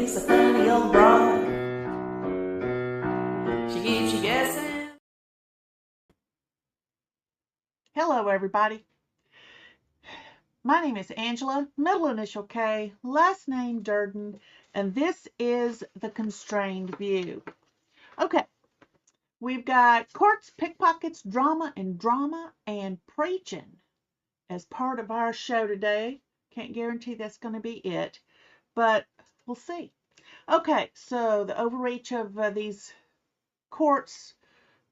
She's a funny old broad. She keeps you guessing. Hello, everybody. My name is Angela, middle initial K, last name Durden, and this is The Constrained View. Okay, we've got courts, pickpockets, drama, and preaching as part of our show today. Can't guarantee that's going to be it, but we'll see. Okay, so the overreach of these courts,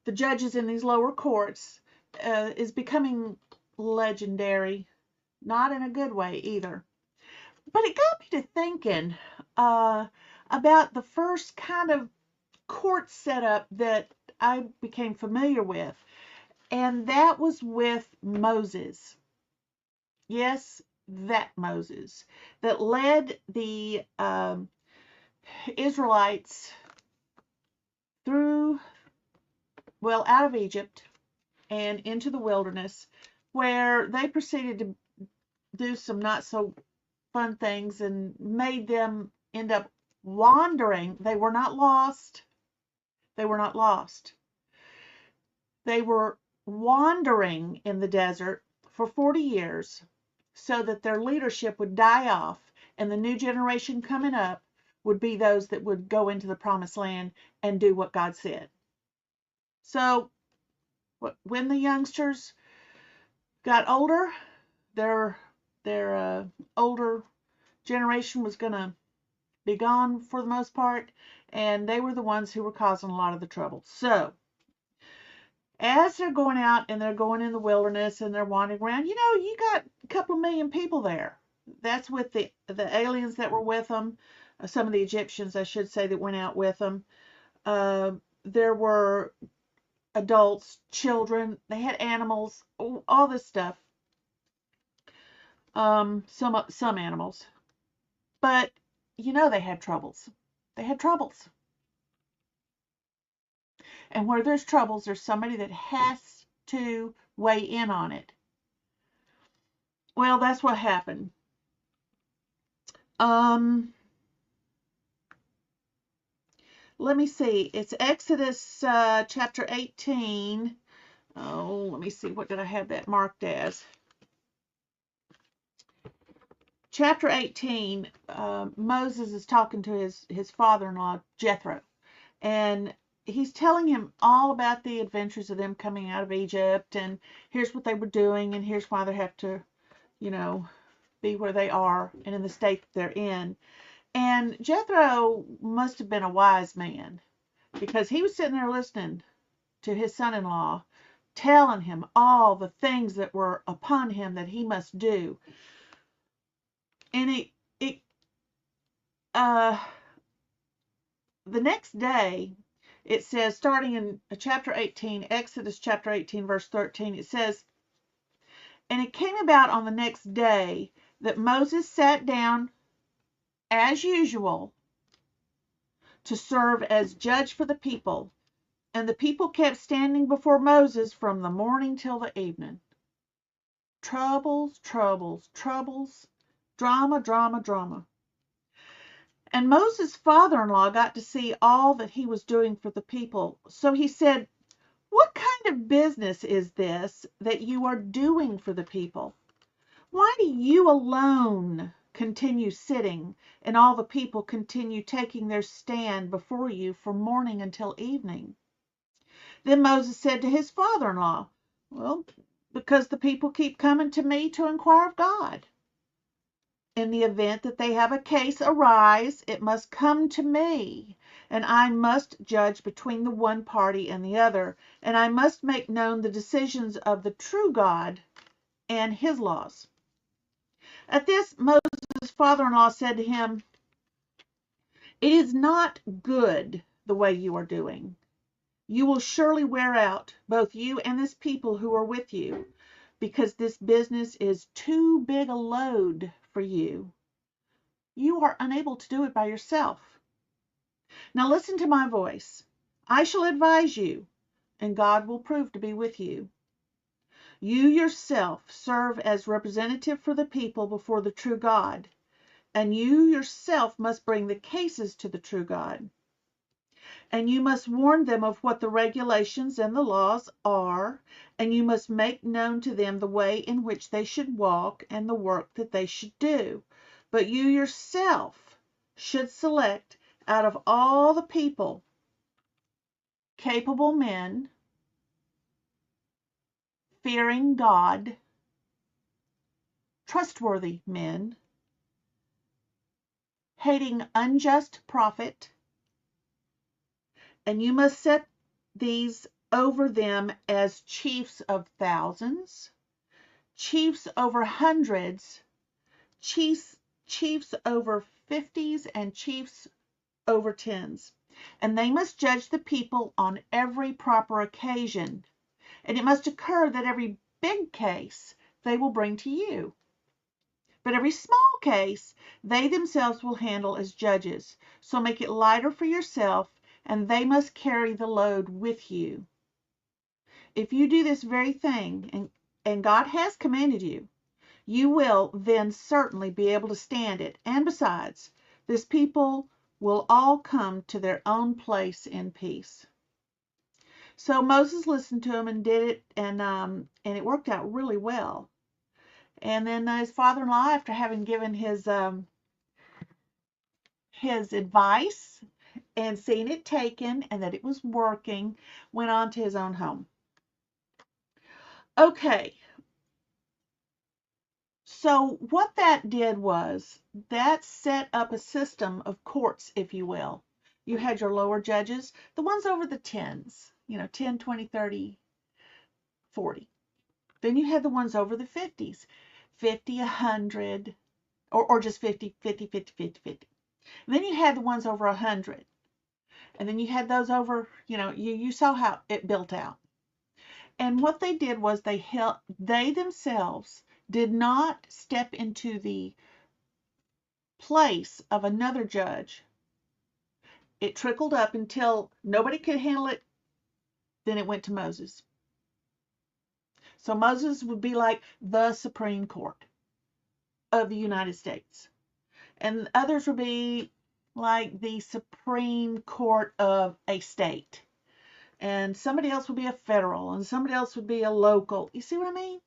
the judges in these lower courts, is becoming legendary. Not in a good way either. But it got me to thinking about the first kind of court setup that I became familiar with, and that was with Moses. Yes, that Moses that led the Israelites through, out of Egypt and into the wilderness, where they proceeded to do some not so fun things and made them end up wandering. They were not lost. They were not lost. They were wandering in the desert for 40 years so that their leadership would die off and the new generation coming up would be those that would go into the promised land and do what God said. So when the youngsters got older, their older generation was going to be gone for the most part, and they were the ones who were causing a lot of the trouble. So as they're going out and they're going in the wilderness and they're wandering around, you got a couple of million people there. That's with the aliens that were with them, some of the Egyptians, I should say, that went out with them. There were adults, children, they had animals, all this stuff. Some animals, but they had troubles. They had troubles. And where there's troubles, there's somebody that has to weigh in on it. Well, that's what happened. Let me see. It's Exodus chapter 18. Oh, let me see. What did I have that marked as? Chapter 18, Moses is talking to his father-in-law, Jethro. And he's telling him all about the adventures of them coming out of Egypt, and here's what they were doing, and here's why they have to, be where they are and in the state that they're in. And Jethro must have been a wise man, because he was sitting there listening to his son-in-law telling him all the things that were upon him that he must do. And the next day, it says, starting in chapter 18, Exodus chapter 18, verse 13, it says, "And it came about on the next day that Moses sat down as usual to serve as judge for the people. And the people kept standing before Moses from the morning till the evening." Troubles, troubles, troubles, drama, drama, drama. And Moses' father-in-law got to see all that he was doing for the people. So he said, "What kind of business is this that you are doing for the people? Why do you alone continue sitting, and all the people continue taking their stand before you from morning until evening?" Then Moses said to his father-in-law, "Well, because the people keep coming to me to inquire of God. In the event that they have a case arise, it must come to me, and I must judge between the one party and the other, and I must make known the decisions of the true God and his laws." At this, Moses' father-in-law said to him, "It is not good the way you are doing. You will surely wear out, both you and this people who are with you, because this business is too big a load for you. You are unable to do it by yourself. Now listen to my voice. I shall advise you, and God will prove to be with you. You yourself serve as representative for the people before the true God, and you yourself must bring the cases to the true God. And you must warn them of what the regulations and the laws are, and you must make known to them the way in which they should walk and the work that they should do. But you yourself should select out of all the people capable men, fearing God, trustworthy men, hating unjust profit, and you must set these over them as chiefs of thousands, chiefs over hundreds, chiefs over fifties, and chiefs over tens. And they must judge the people on every proper occasion. And it must occur that every big case they will bring to you. But every small case they themselves will handle as judges. So make it lighter for yourself, and they must carry the load with you. If you do this very thing, and God has commanded you, you will then certainly be able to stand it. And besides, this people will all come to their own place in peace. So Moses listened to him and did it, and it worked out really well. And then his father-in-law, after having given his advice and seen it taken and that it was working, went on to his own home. Okay, so what that did was that set up a system of courts, if you will. You had your lower judges, the ones over the tens, 10, 20, 30, 40. Then you had the ones over the 50s, 50, 100, or just 50, 50, 50, 50, 50. And then you had the ones over 100. And then you had those over, you saw how it built out. And what they did was they themselves did not step into the place of another judge. It trickled up until nobody could handle it. Then it went to Moses. So Moses would be like the Supreme Court of the United States. And others would be like the Supreme Court of a state. And somebody else would be a federal, and somebody else would be a local. You see what I mean?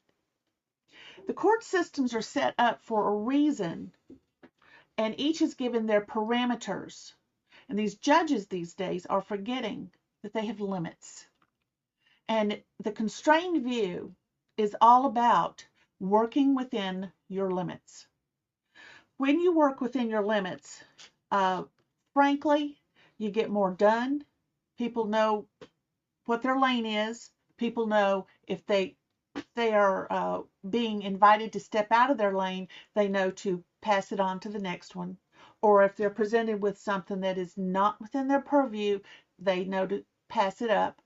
The court systems are set up for a reason, and each is given their parameters. And these judges these days are forgetting that they have limits. And the constrained view is all about working within your limits. When you work within your limits, frankly, you get more done. People know what their lane is. People know if they are being invited to step out of their lane, they know to pass it on to the next one. Or if they're presented with something that is not within their purview, they know to pass it up.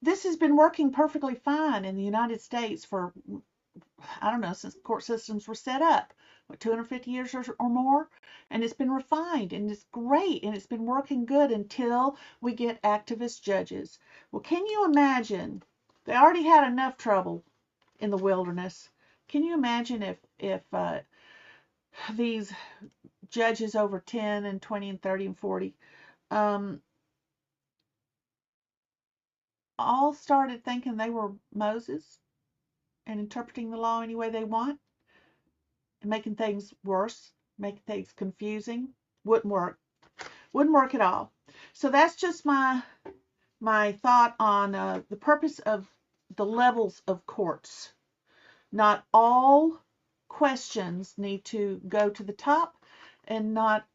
This has been working perfectly fine in the United States for, I don't know, since court systems were set up, 250 years or more, and it's been refined, and it's great, and it's been working good until we get activist judges. Well, can you imagine? They already had enough trouble in the wilderness. Can you imagine if these judges over 10 and 20 and 30 and 40 all started thinking they were Moses and interpreting the law any way they want and making things worse, making things confusing? Wouldn't work. Wouldn't work at all. So that's just my thought on the purpose of the levels of courts. Not all questions need to go to the top, and not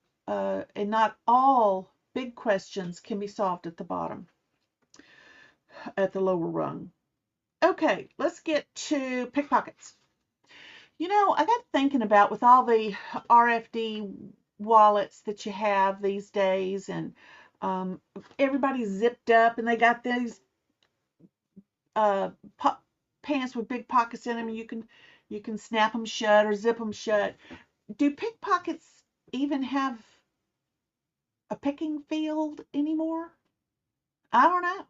all big questions can be solved at the bottom, at the lower rung. Okay, let's get to pickpockets. I got thinking about, with all the RFD wallets that you have these days, and everybody's zipped up, and they got these pants with big pockets in them, and you can snap them shut or zip them shut. Do pickpockets even have a picking field anymore? I don't know.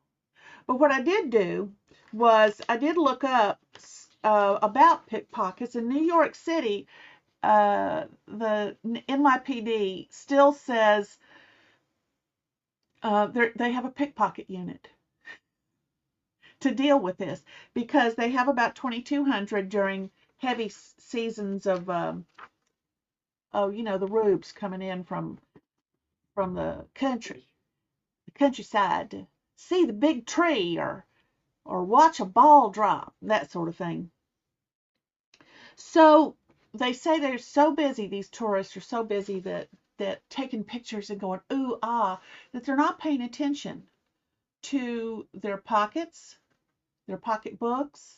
But what I did do was I did look up about pickpockets in New York City. the NYPD still says they have a pickpocket unit to deal with this, because they have about 2,200 during heavy seasons of the rubes coming in from the countryside to see the big tree or watch a ball drop, that sort of thing. So they say they're so busy, these tourists are so busy that taking pictures and going ooh ah, that they're not paying attention to their pockets, their pocketbooks.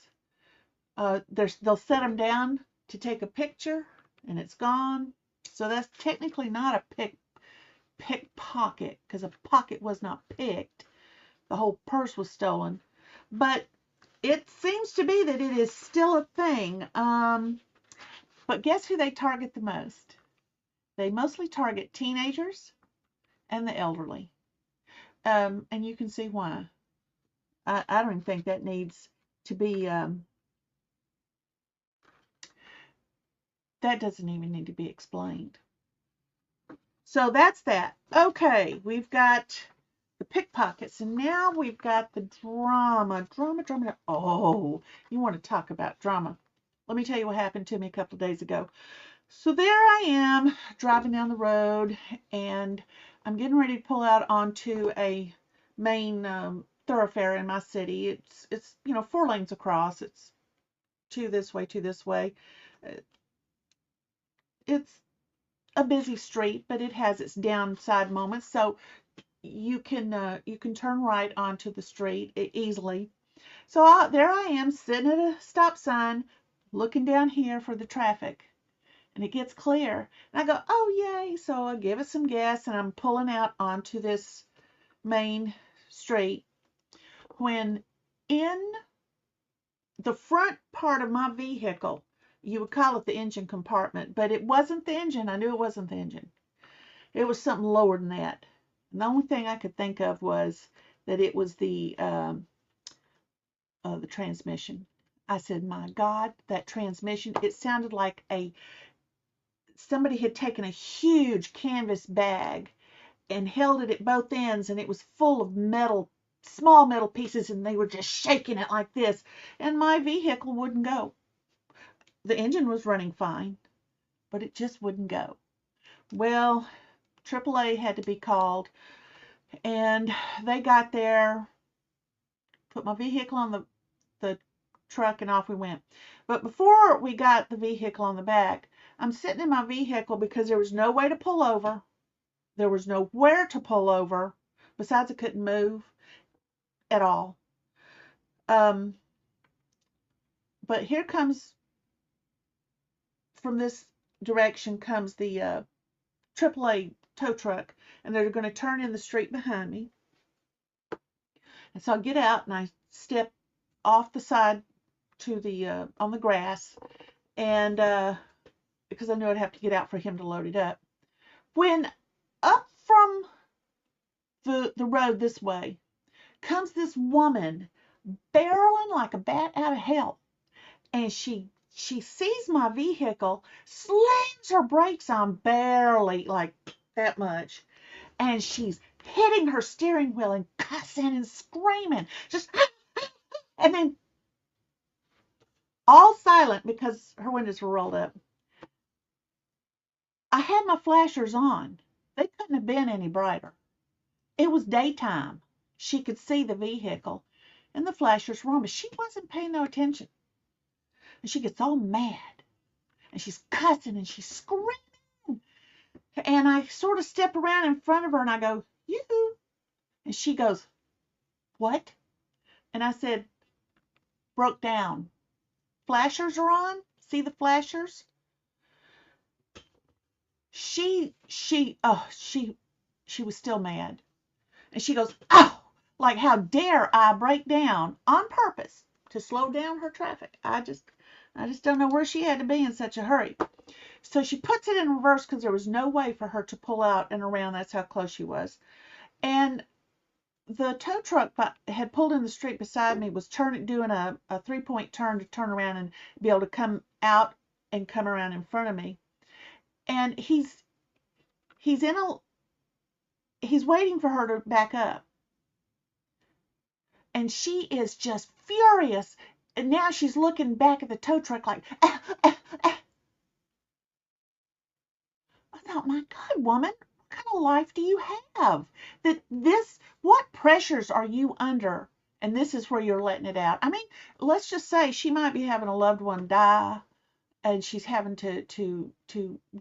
They'll set them down to take a picture and it's gone. So that's technically not a pickpocket, because a pocket was not picked. The whole purse was stolen. But it seems to be that it is still a thing. But guess who they target the most? They mostly target teenagers and the elderly. And you can see why. I don't even think that needs to be, that doesn't even need to be explained. So that's that. Okay, we've got the pickpockets, and now we've got the drama. Drama. Oh, you want to talk about drama. Let me tell you what happened to me a couple of days ago. So there I am driving down the road, and I'm getting ready to pull out onto a main thoroughfare in my city. It's 4 lanes across. It's two this way, two this way. It's a busy street, but it has its downside moments. So you can turn right onto the street easily. So there I am sitting at a stop sign, looking down here for the traffic, and it gets clear. And I go, oh yay! So I give it some gas, and I'm pulling out onto this main street, when in the front part of my vehicle, you would call it the engine compartment, but it wasn't the engine. I knew it wasn't the engine. It was something lower than that. And the only thing I could think of was that it was the transmission. I said, my God, that transmission, it sounded like somebody had taken a huge canvas bag and held it at both ends, and it was full of small metal pieces, and they were just shaking it like this, and my vehicle wouldn't go. The engine was running fine, but it just wouldn't go. Well, AAA had to be called, and they got there, put my vehicle on the truck, and off we went. But before we got the vehicle on the back, I'm sitting in my vehicle because there was no way to pull over. There was nowhere to pull over. Besides, I couldn't move at all. But here comes, from this direction comes the AAA tow truck, and they're going to turn in the street behind me. And so I get out and I step off the side to the on the grass, and because I knew I'd have to get out for him to load it up. When up from the road this way comes this woman barreling like a bat out of hell, and she sees my vehicle, slams her brakes on barely, like that much, and she's hitting her steering wheel and cussing and screaming, just and then all silent because her windows were rolled up. I had my flashers on. They couldn't have been any brighter. It was daytime. She could see the vehicle, and the flashers were on, but she wasn't paying no attention. And she gets all mad, and she's cussing, and she's screaming. And I sort of step around in front of her, and I go, yoo-hoo. And she goes, what? And I said, broke down. Flashers are on? See the flashers? She was still mad. And she goes, oh, like, how dare I break down on purpose to slow down her traffic? I just don't know where she had to be in such a hurry. So she puts it in reverse because there was no way for her to pull out and around. That's how close she was. And the tow truck had pulled in the street beside me, was doing a 3-point turn to turn around and be able to come out and come around in front of me. and he's in a he's waiting for her to back up, and she is just furious. And now she's looking back at the tow truck like, ah, ah, ah. I thought, my God, woman, what kind of life do you have? What pressures are you under? And this is where you're letting it out. I mean, let's just say she might be having a loved one die, and she's having to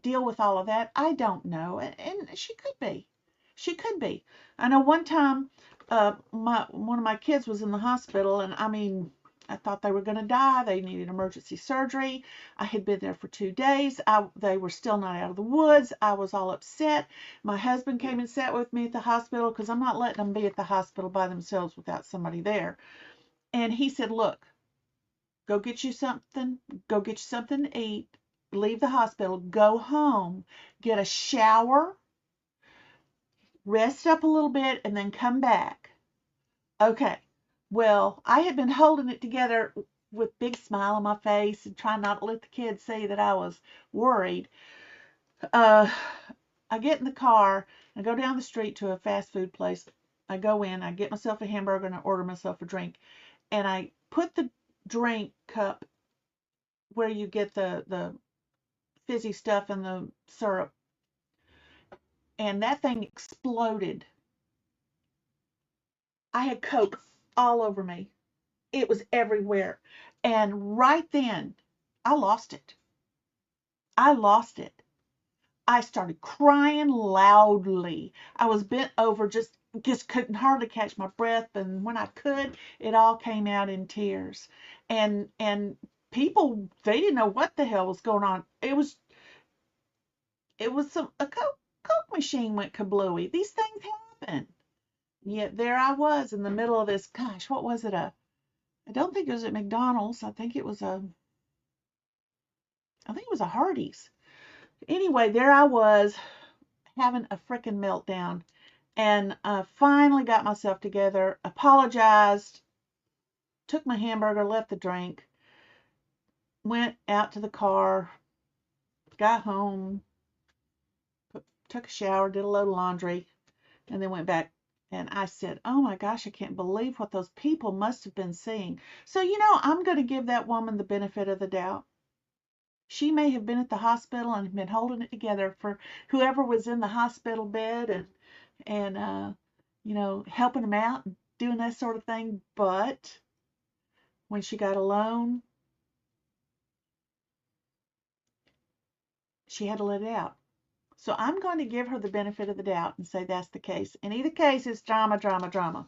deal with all of that. I don't know, and she could be. She could be. I know one time, one of my kids was in the hospital, and I mean, I thought they were going to die. They needed emergency surgery. I had been there for 2 days. They were still not out of the woods. I was all upset. My husband came and sat with me at the hospital because I'm not letting them be at the hospital by themselves without somebody there. And he said, look, go get you something, go get you something to eat, leave the hospital, go home, get a shower, rest up a little bit, and then come back. Okay. Well, I had been holding it together with big smile on my face and trying not to let the kids see that I was worried. Uh, I get in the car, I go down the street to a fast food place. I go in, I get myself a hamburger, and I order myself a drink. And I put the drink cup where you get the fizzy stuff and the syrup, and that thing exploded. I had Coke all over me. It was everywhere. And right then, I lost it. I lost it. I started crying loudly. I was bent over, just couldn't hardly catch my breath, and when I could, it all came out in tears. And people, they didn't know what the hell was going on. It was a Coke machine went kablooey. These things happen. Yet there I was in the middle of this. Gosh, what was it? I don't think it was at McDonald's. I think it was a Hardee's. Anyway, there I was having a freaking meltdown, and I finally got myself together, apologized, took my hamburger, left the drink, went out to the car, got home, took a shower, did a load of laundry, and then went back. And I said, oh my gosh, I can't believe what those people must have been seeing. So, I'm going to give that woman the benefit of the doubt. She may have been at the hospital and been holding it together for whoever was in the hospital bed, and helping them out and doing that sort of thing. But when she got alone, she had to let it out. So I'm going to give her the benefit of the doubt and say that's the case. In either case, it's drama, drama, drama.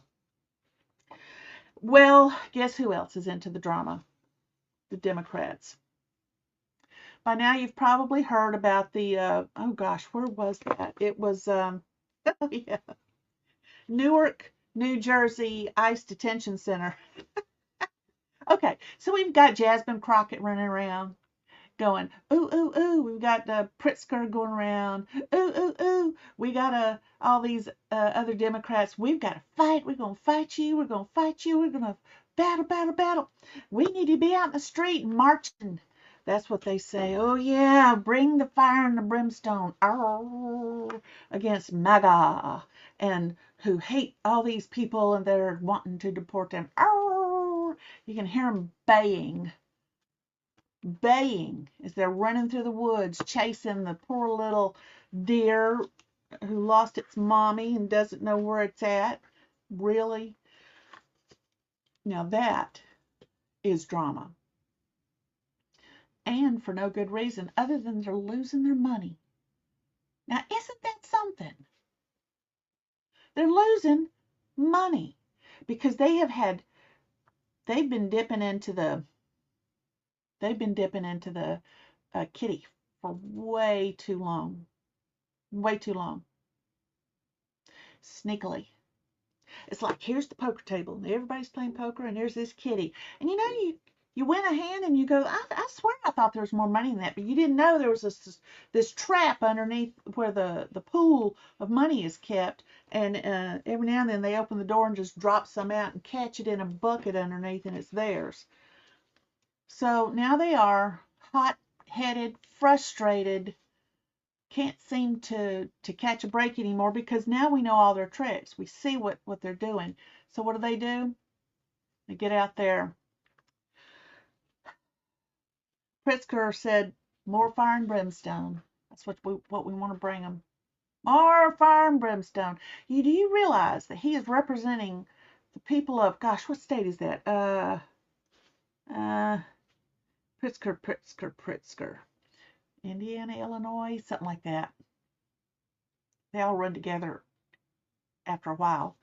Well, guess who else is into the drama? The Democrats. By now, you've probably heard about oh gosh, where was that? It was, oh yeah, Newark, New Jersey ICE Detention Center. Okay, so we've got Jasmine Crockett running around going, ooh, ooh, ooh. We've got Pritzker going around, ooh, ooh, ooh. We got all these other Democrats. We've got to fight. We're going to fight you. We're going to fight you. We're going to battle, battle, battle. We need to be out in the street marching. That's what they say. Oh, yeah, bring the fire and the brimstone. Arr, against MAGA, and who hate all these people and they're wanting to deport them. Arr, you can hear them baying as they're running through the woods, chasing the poor little deer who lost its mommy and doesn't know where it's at. Really? Now that is drama. And for no good reason other than they're losing their money. Now, isn't that something? They're losing money because they've been dipping into the kitty for way too long. Way too long. Sneakily. It's like, here's the poker table, and everybody's playing poker, and there's this kitty. And you win a hand, and you go, I swear I thought there was more money in that, but you didn't know there was this trap underneath where the pool of money is kept, and every now and then they open the door and just drop some out and catch it in a bucket underneath, and it's theirs. So now they are hot-headed, frustrated, can't seem to catch a break anymore, because now we know all their tricks. We see what they're doing. So what do? They get out there. Pritzker said, more fire and brimstone. That's what we want to bring them. More fire and brimstone. Do you realize that he is representing the people of, gosh, what state is that? Pritzker. Indiana, Illinois, something like that. They all run together after a while.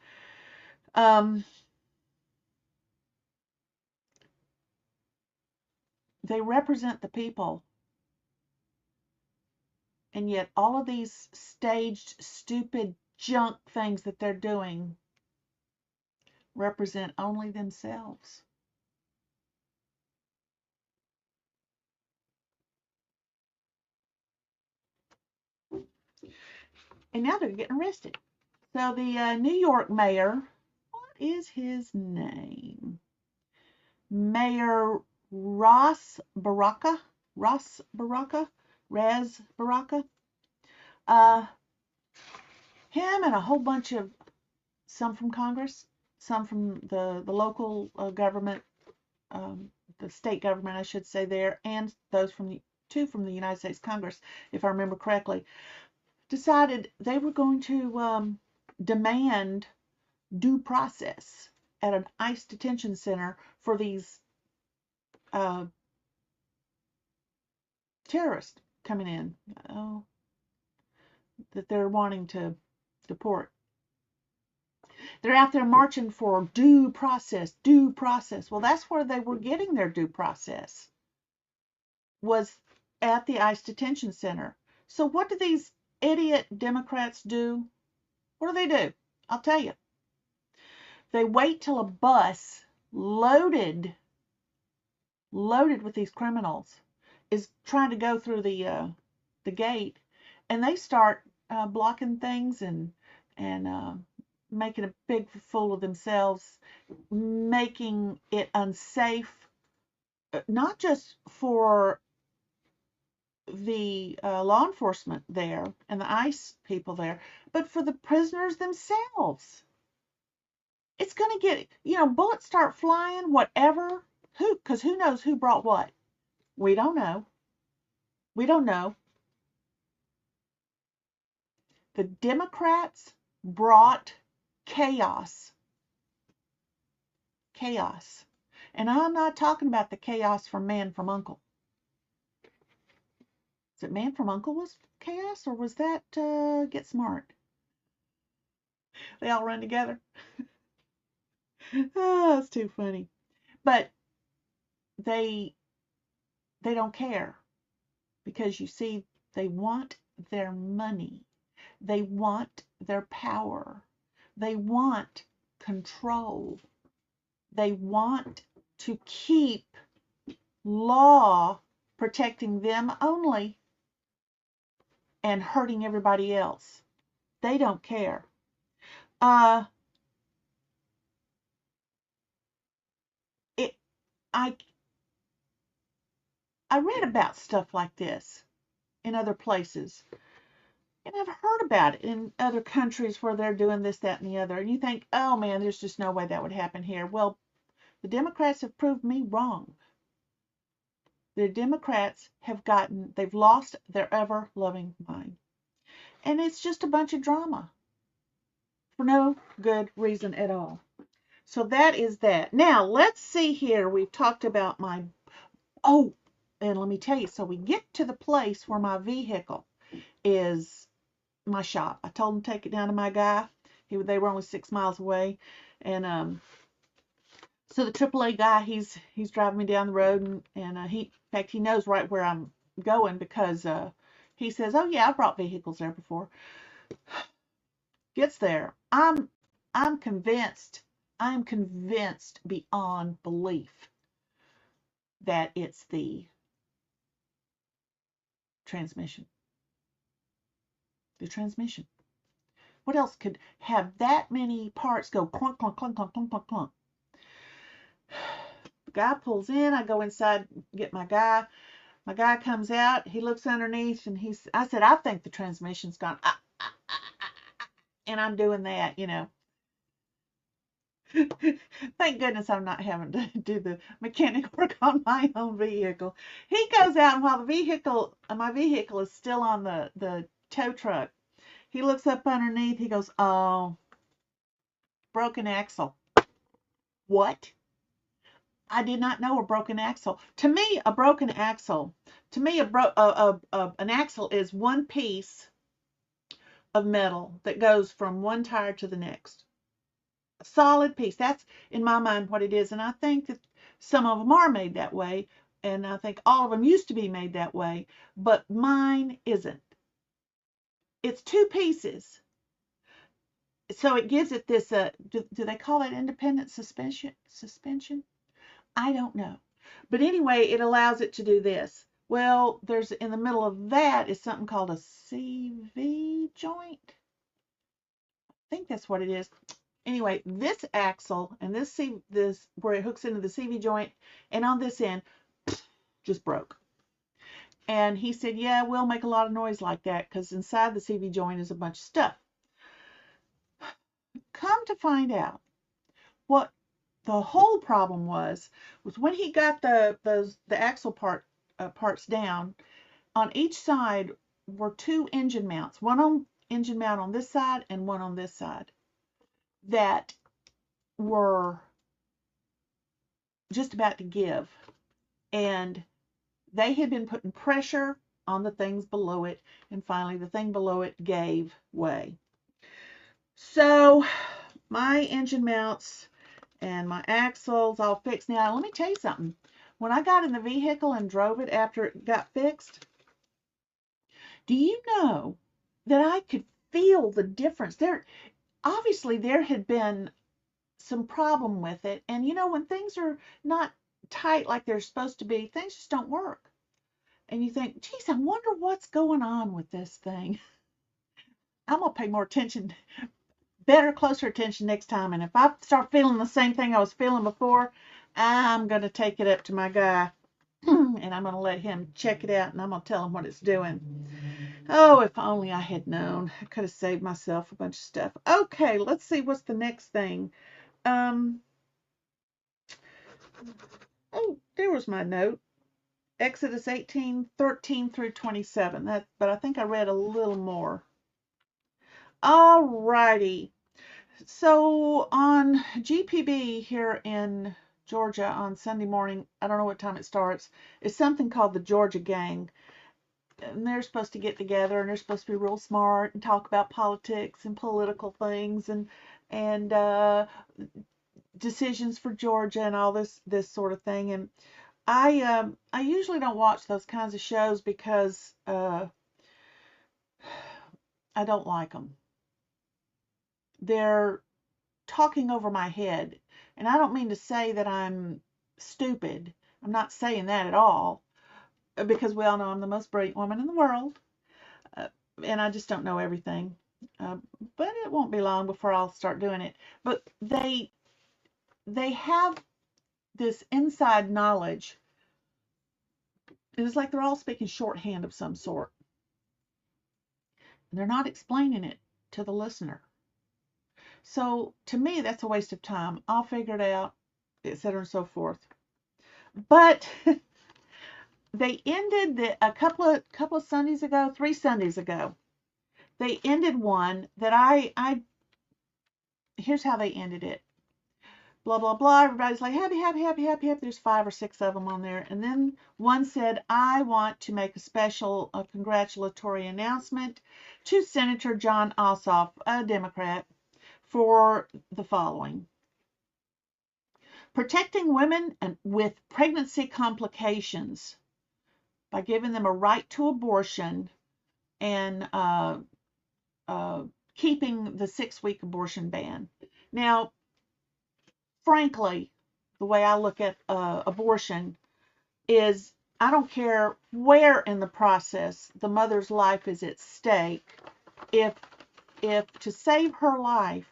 They represent the people, and yet all of these staged, stupid junk things that they're doing represent only themselves. And now they're getting arrested. So the New York mayor, what is his name? Mayor Ras Baraka. Him and a whole bunch of, some from Congress, some from the local government, the state government, I should say, there, and those from the United States Congress, if I remember correctly, decided they were going to demand due process at an ICE detention center for these terrorists coming in, that they're wanting to deport. They're out there marching for due process, due process. Well, that's where they were getting their due process, was at the ICE detention center. So what do these idiot Democrats do? What do? I'll tell you. They wait till a bus loaded with these criminals is trying to go through the gate, and they start blocking things and making a big fool of themselves, making it unsafe, not just for the law enforcement there and the ICE people there, but for the prisoners themselves. It's going to get, bullets start flying, whatever. Because who knows who brought what? We don't know. We don't know. The Democrats brought chaos. Chaos. And I'm not talking about the chaos from Man from Uncle. Is it Man from Uncle was chaos, or was that Get Smart? They all run together. Oh, it's too funny. But they don't care, because you see, they want their money. They want their power. They want control. They want to keep law protecting them only and hurting everybody else. They don't care. I read about stuff like this in other places, and I've heard about it in other countries where they're doing this, that, and the other. And you think, oh man, there's just no way that would happen here. Well, the Democrats have proved me wrong. The Democrats they've lost their ever-loving mind. And it's just a bunch of drama for no good reason at all. So that is that. Now, let's see here. We've talked about and let me tell you, so we get to the place where my vehicle is, my shop. I told him to take it down to my guy. They were only 6 miles away. And so the AAA guy, he's driving me down the road, and in fact, he knows right where I'm going, because he says, oh yeah, I've brought vehicles there before. Gets there. I'm convinced beyond belief that it's the transmission. The transmission. What else could have that many parts go clunk, clunk, clunk, clunk, clunk, clunk, clunk? The guy pulls in. I go inside, get my guy. My guy comes out, he looks underneath, and I said, I think the transmission's gone. And I'm doing that, you know. Thank goodness I'm not having to do the mechanic work on my own vehicle. He goes out, and while my vehicle is still on the tow truck, he looks up underneath. He goes, "Oh, broken axle." What? I did not know a broken axle. To me, a broken axle, to me, an axle is one piece of metal that goes from one tire to the next. A solid piece. That's in my mind what it is. And I think that some of them are made that way. And I think all of them used to be made that way. But mine isn't. It's two pieces. So it gives it this, do they call that independent suspension? I don't know. But anyway, it allows it to do this. Well, there's in the middle of that is something called a CV joint. I think that's what it is. Anyway, this axle and this where it hooks into the CV joint and on this end just broke. And he said, yeah, we'll make a lot of noise like that because inside the CV joint is a bunch of stuff. Come to find out, what the whole problem was when he got the axle parts down. On each side were two engine mounts, one engine mount on this side and one on this side, that were just about to give. And they had been putting pressure on the things below it, and finally the thing below it gave way. So my engine mounts and my axles all fixed. Now let me tell you something. When I got in the vehicle and drove it after it got fixed, do you know that I could feel the difference? Obviously there had been some problem with it, and you know, when things are not tight like they're supposed to be, things just don't work. And you think, geez, I wonder what's going on with this thing. I'm gonna pay more attention, closer attention next time. And if I start feeling the same thing I was feeling before, I'm gonna take it up to my guy and I'm gonna let him check it out, and I'm gonna tell him what it's doing. Oh, if only I had known. I could have saved myself a bunch of stuff. Okay, let's see what's the next thing. Oh, there was my note. Exodus 18:13 through 27. But I think I read a little more. All righty. So on GPB here in Georgia on Sunday morning, I don't know what time it starts, it's something called the Georgia Gang. And they're supposed to get together, and they're supposed to be real smart and talk about politics and political things and decisions for Georgia and all this sort of thing. And I usually don't watch those kinds of shows because I don't like them. They're talking over my head, and I don't mean to say that I'm stupid. I'm not saying that at all, because we all know I'm the most brilliant woman in the world, uh, and I just don't know everything. Uh, but it won't be long before I'll start doing it. But they have this inside knowledge. It's like they're all speaking shorthand of some sort. And they're not explaining it to the listener. So to me, that's a waste of time. I'll figure it out, etc. and so forth. But they ended a couple of Sundays ago, 3 Sundays ago. They ended one that I here's how they ended it. Blah blah blah. Everybody's like happy, happy, happy, happy, happy. There's 5 or 6 of them on there, and then one said, "I want to make a congratulatory announcement to Senator John Ossoff, a Democrat, for the following: protecting women with pregnancy complications by giving them a right to abortion and keeping the 6-week abortion ban." Now, frankly, the way I look at abortion is, I don't care where in the process the mother's life is at stake. If to save her life,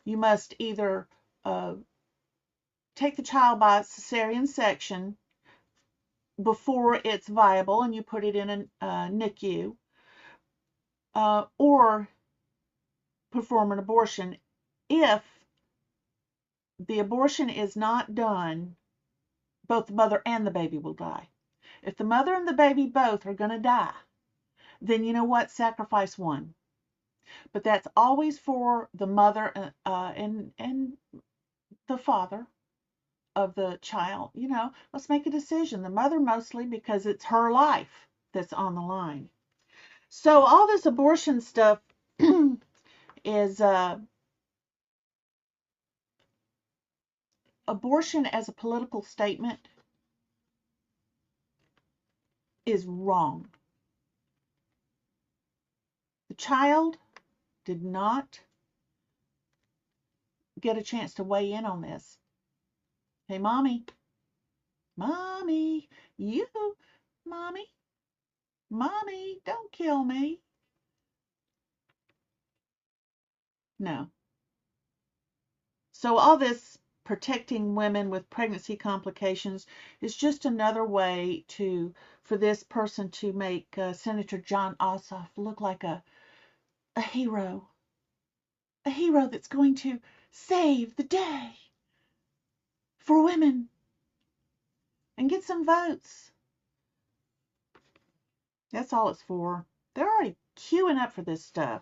you must either take the child by cesarean section, before it's viable and you put it in a NICU, or perform an abortion. If the abortion is not done, both the mother and the baby will die. If the mother and the baby both are going to die, then you know what? Sacrifice one. But that's always for the mother and the father of the child. Let's make a decision. The mother mostly, because it's her life that's on the line. So all this abortion stuff is abortion as a political statement is wrong. The child did not get a chance to weigh in on this. Hey, mommy, mommy, you, mommy, mommy, don't kill me. No. So all this protecting women with pregnancy complications is just another way for this person to make Senator Jon Ossoff look like a hero that's going to save the day for women and get some votes. That's all it's for. They're already queuing up for this stuff.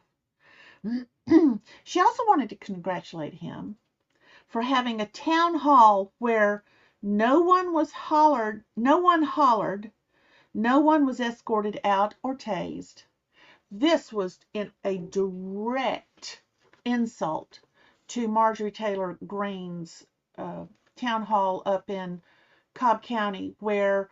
She also wanted to congratulate him for having a town hall where no one hollered, no one was escorted out or tased. This was in a direct insult to Marjorie Taylor Greene's town hall up in Cobb County, where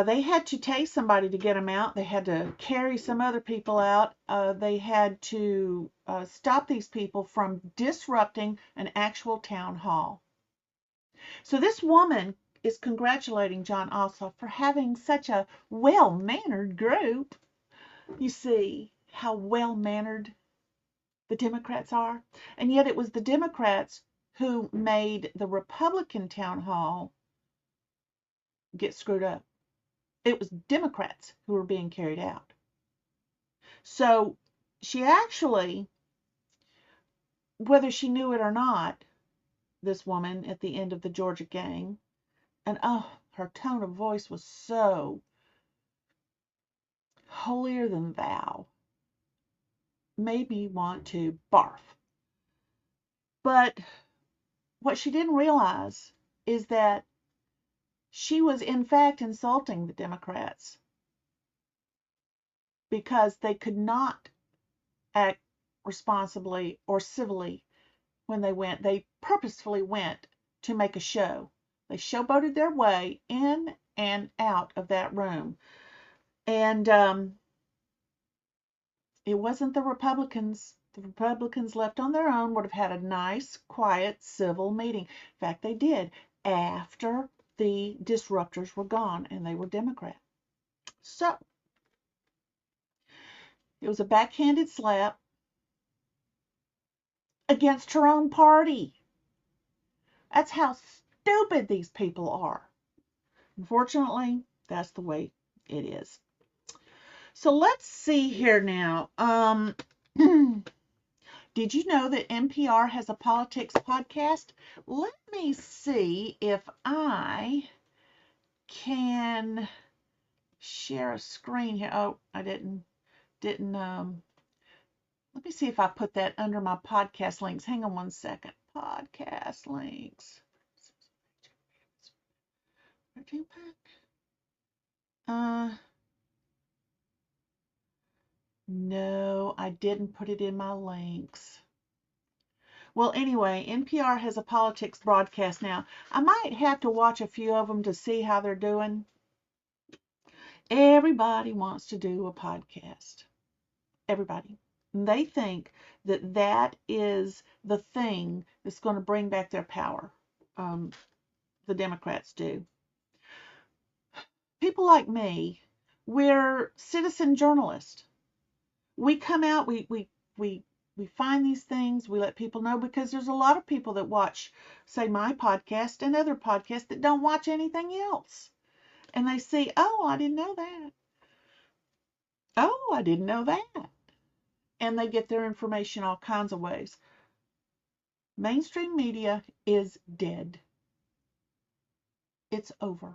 they had to tase somebody to get them out. They had to carry some other people out. They had to stop these people from disrupting an actual town hall. So this woman is congratulating Jon Ossoff for having such a well-mannered group. You see how well-mannered the Democrats are? And yet it was the Democrats who made the Republican town hall get screwed up. It was Democrats who were being carried out. So she actually, whether she knew it or not, this woman at the end of the Georgia gang, and her tone of voice was so holier than thou, made me want to barf. But what she didn't realize is that she was in fact insulting the Democrats because they could not act responsibly or civilly when they went. They purposefully went to make a show. They showboated their way in and out of that room. And it wasn't the Republicans. The Republicans left on their own would have had a nice, quiet, civil meeting. In fact, they did after the disruptors were gone and they were Democrat. So it was a backhanded slap against her own party. That's how stupid these people are. Unfortunately, that's the way it is. So let's see here now. Did you know that NPR has a politics podcast? Let me see if I can share a screen here. Oh, I didn't. Let me see if I put that under my podcast links. Hang on one second. Podcast links. No, I didn't put it in my links. Well, anyway, NPR has a politics broadcast now. I might have to watch a few of them to see how they're doing. Everybody wants to do a podcast. Everybody. And they think that that is the thing that's going to bring back their power. The Democrats do. People like me, we're citizen journalists. We come out, we find these things, we let people know, because there's a lot of people that watch, say, my podcast and other podcasts that don't watch anything else. and they see, oh, I didn't know that. Oh, I didn't know that. And they get their information all kinds of ways. Mainstream media is dead. It's over.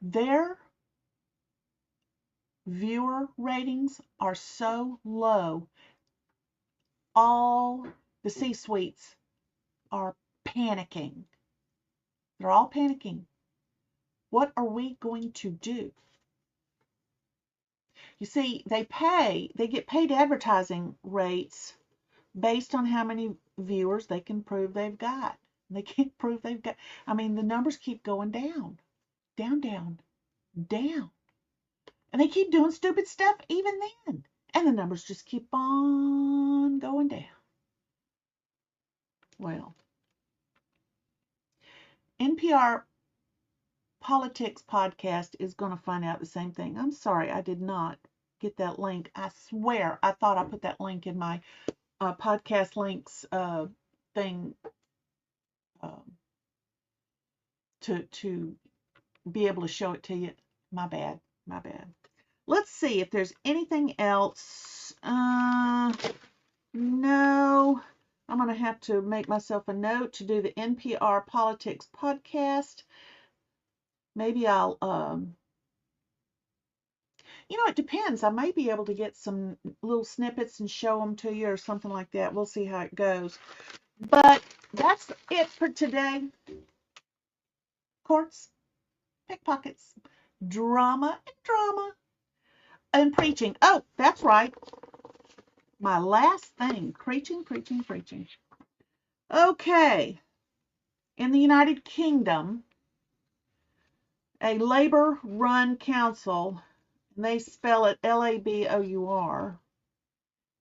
Their viewer ratings are so low. All the C-suites are panicking. They're all panicking. What are we going to do? You see, they get paid advertising rates based on how many viewers they can prove they've got. They can't prove they've got, I mean, the numbers keep going down, down, down, down. And they keep doing stupid stuff even then. And the numbers just keep on going down. Well, NPR Politics podcast is going to find out the same thing. I'm sorry, I did not get that link. I swear I thought I put that link in my podcast links thing to be able to show it to you. My bad. Let's see if there's anything else. No. I'm going to have to make myself a note to do the NPR Politics podcast. Maybe I'll, it depends. I may be able to get some little snippets and show them to you or something like that. We'll see how it goes. But that's it for today. Courts, pickpockets, drama, and preaching. Oh, that's right. My last thing, preaching. Okay. In the United Kingdom, a Labour-run council, and they spell it Labour,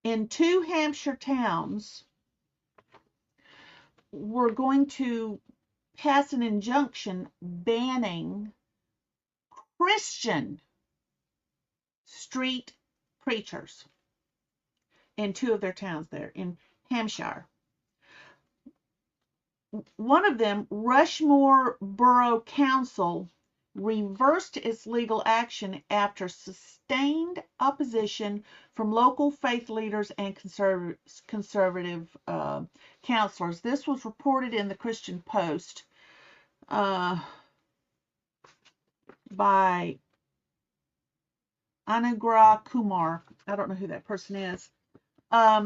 in 2 Hampshire towns, were going to pass an injunction banning Christian street preachers in 2 of their towns there in Hampshire. One of them, Rushmore Borough Council, reversed its legal action after sustained opposition from local faith leaders and conservative councillors. This was reported in the Christian Post by Anugrah Kumar. I don't know who that person is. A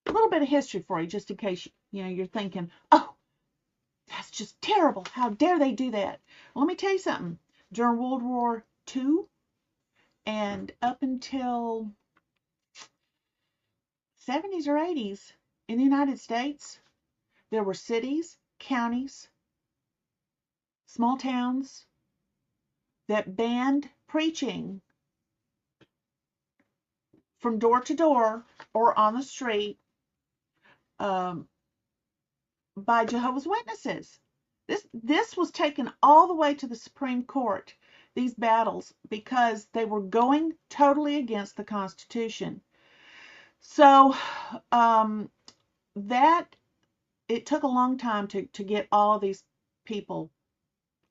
little bit of history for you, just in case you're thinking, oh, that's just terrible. How dare they do that? Well, let me tell you something. During World War II and up until 70s or 80s in the United States, there were cities, counties, small towns that banned preaching from door to door or on the street by Jehovah's Witnesses. This was taken all the way to the Supreme Court, these battles, because they were going totally against the Constitution. So it took a long time to get all of these people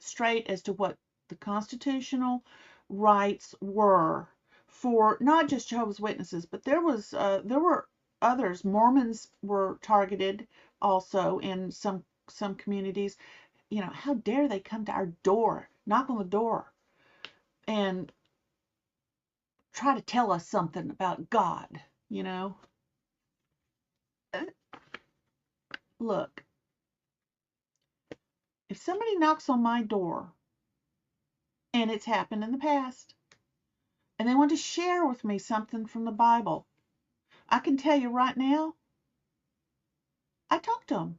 straight as to what the constitutional rights were for not just Jehovah's Witnesses, but there were others. Mormons were targeted also in some communities. How dare they come to our door, knock on the door, and try to tell us something about God, Look, if somebody knocks on my door, and it's happened in the past, and they want to share with me something from the Bible, I can tell you right now, I talk to them.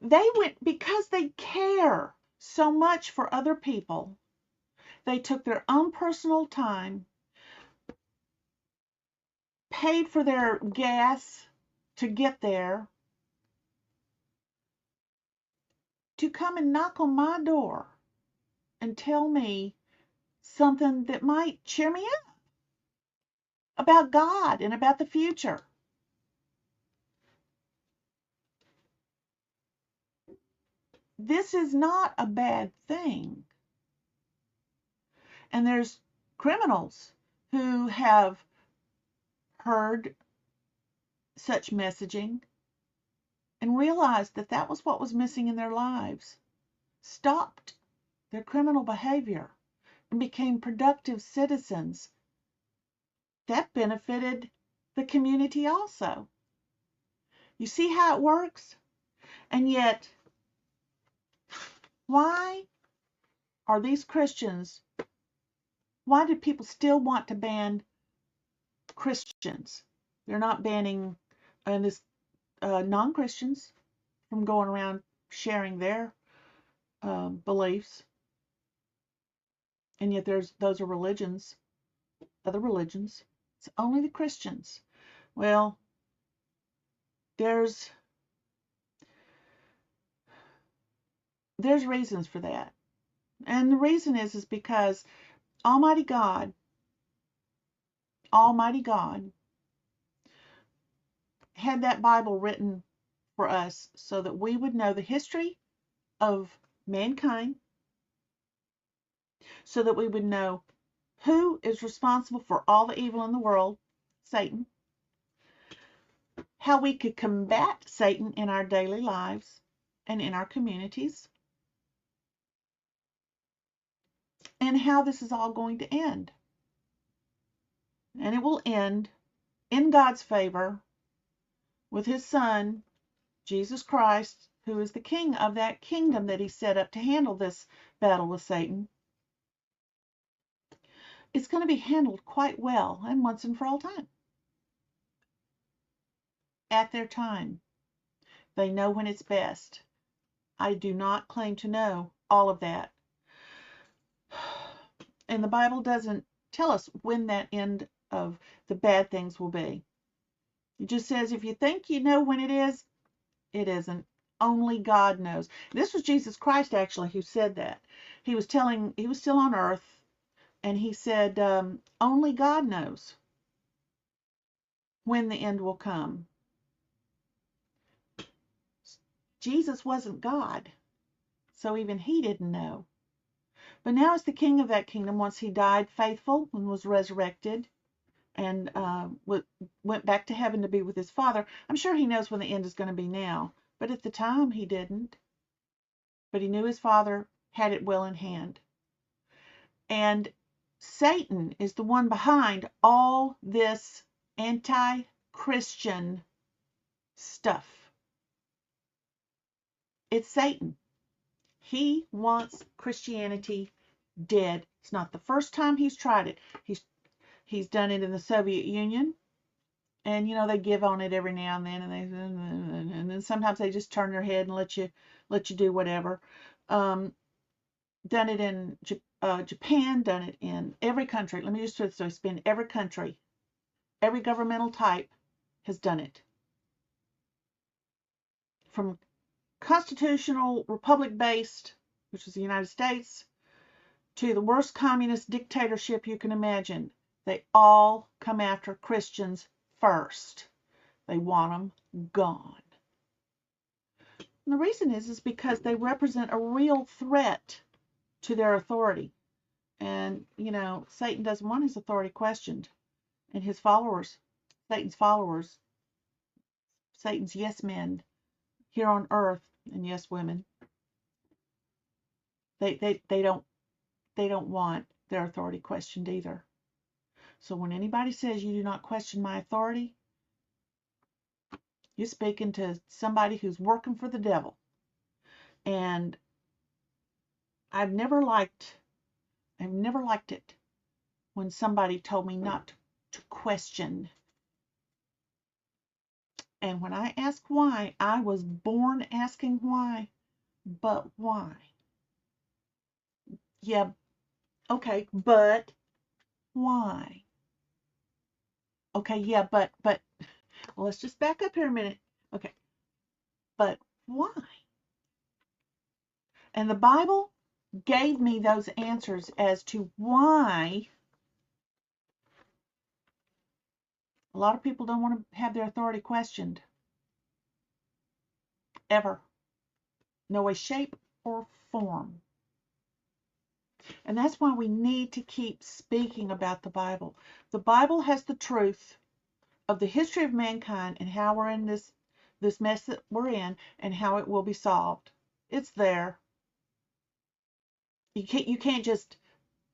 They went because they care so much for other people. They took their own personal time, paid for their gas to get there, to come and knock on my door and tell me something that might cheer me up about God and about the future. this is not a bad thing. And there's criminals who have heard such messaging and realized that that was what was missing in their lives, stopped their criminal behavior, and became productive citizens. That benefited the community also. You see how it works? And yet, why are these Christians, why do people still want to ban Christians? They're not banning this non-Christians from going around sharing their beliefs. And yet those are religions, other religions. It's only the Christians. Well, there's reasons for that. And the reason is because Almighty God had that Bible written for us so that we would know the history of mankind, so that we would know who is responsible for all the evil in the world, Satan, how we could combat Satan in our daily lives and in our communities, and how this is all going to end. And it will end in God's favor with his Son, Jesus Christ, who is the king of that kingdom that he set up to handle this battle with Satan. It's going to be handled quite well and once and for all time. At their time. They know when it's best. I do not claim to know all of that. And the Bible doesn't tell us when that end of the bad things will be. It just says if you think you know when it is, it isn't. Only God knows. This was Jesus Christ actually who said that. He was still on earth, and he said, only God knows when the end will come. Jesus wasn't God, so even he didn't know. But now as the king of that kingdom, once he died faithful and was resurrected and went back to heaven to be with his Father, I'm sure he knows when the end is going to be now. But at the time, he didn't. But he knew his Father had it well in hand. And Satan is the one behind all this anti-Christian stuff. It's Satan. He wants Christianity dead. It's not the first time he's tried it. He's done it in the Soviet Union, and they give on it every now and then, and then sometimes they just turn their head and let you do whatever. Done it in Japan, done it in every country. Let me just so it's been every country, every governmental type has done it. From constitutional republic based, which is the United States, to the worst communist dictatorship you can imagine, they all come after Christians first. They want them gone. And the reason is because they represent a real threat to their authority. And, Satan doesn't want his authority questioned. And his followers, Satan's yes men here on earth, and yes women, they don't want their authority questioned either. So when anybody says you do not question my authority, you're speaking to somebody who's working for the devil. And I've never liked it when somebody told me not to question. And when I ask why, I was born asking why. But why? Yeah, okay, but why? Okay, yeah, but well, let's just back up here a minute. Okay, but why? And the Bible gave me those answers as to why a lot of people don't want to have their authority questioned. Ever. No way, shape, or form. And that's why we need to keep speaking about the Bible. The Bible has the truth of the history of mankind and how we're in this mess that we're in and how it will be solved. It's there. You can't just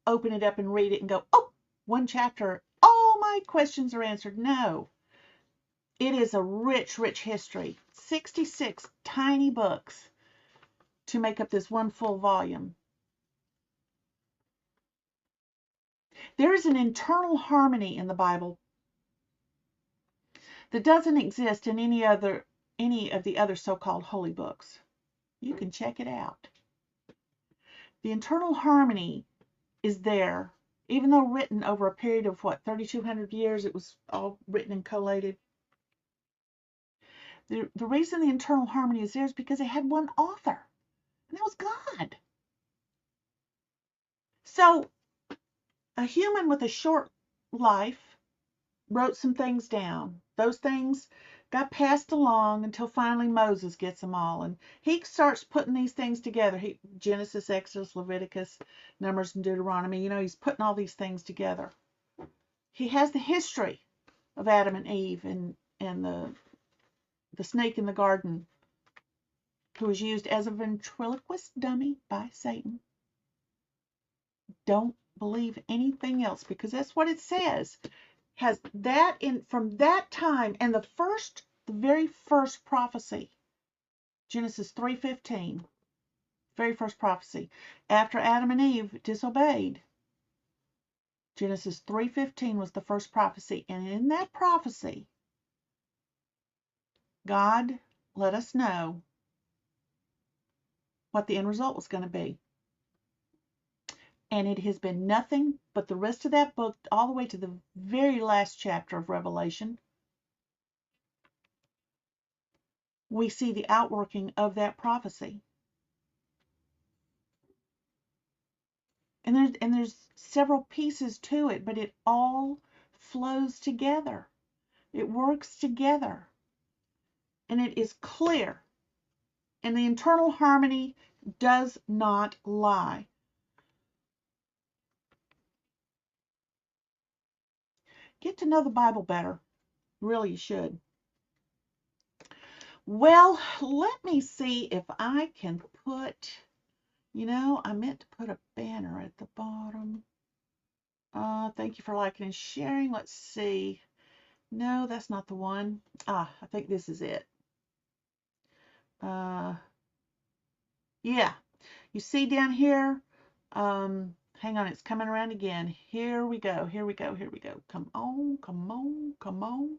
open it up and read it and go, oh, one chapter, all my questions are answered. No. It is a rich, rich history. 66 tiny books to make up this one full volume. There is an internal harmony in the Bible that doesn't exist in any of the other so-called holy books. You can check it out. The internal harmony is there, even though written over a period of 3,200 years. It was all written and collated. The reason the internal harmony is there is because it had one author, and that was God. So a human with a short life wrote some things down. Those things got passed along until finally Moses gets them all, and he starts putting these things together. Genesis, Exodus, Leviticus, Numbers, and Deuteronomy. He's putting all these things together. He has the history of Adam and Eve and the snake in the garden, who was used as a ventriloquist dummy by Satan. Don't believe anything else, because that's what it says. Has that in from that time, and the very first prophecy, Genesis 3:15, very first prophecy, after Adam and Eve disobeyed. Genesis 3:15 was the first prophecy, and in that prophecy, God let us know what the end result was going to be. And it has been nothing but the rest of that book, all the way to the very last chapter of Revelation. We see the outworking of that prophecy. And there's several pieces to it, but it all flows together. It works together. And it is clear. And the internal harmony does not lie. Get to know the Bible better. Really, you should. Well, let me see if I can put, I meant to put a banner at the bottom. Thank you for liking and sharing. Let's see. No, that's not the one. I think this is it. Yeah. You see down here, hang on, it's coming around again. Here we go, here we go, here we go. Come on, come on, come on.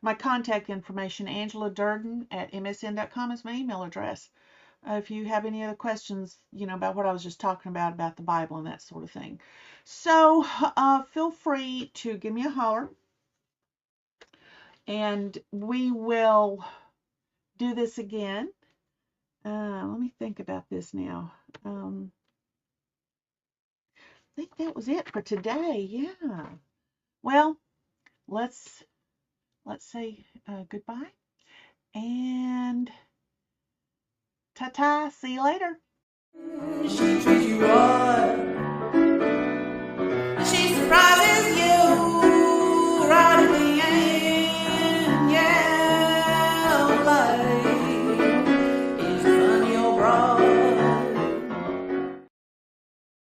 My contact information, Angela Durden at msn.com, is my email address. If you have any other questions, about what I was just talking about the Bible and that sort of thing. So feel free to give me a holler, and we will do this again. Let me think about this now. I think that was it for today. Yeah. Well, let's say goodbye and ta-ta. See you later. She treats you right.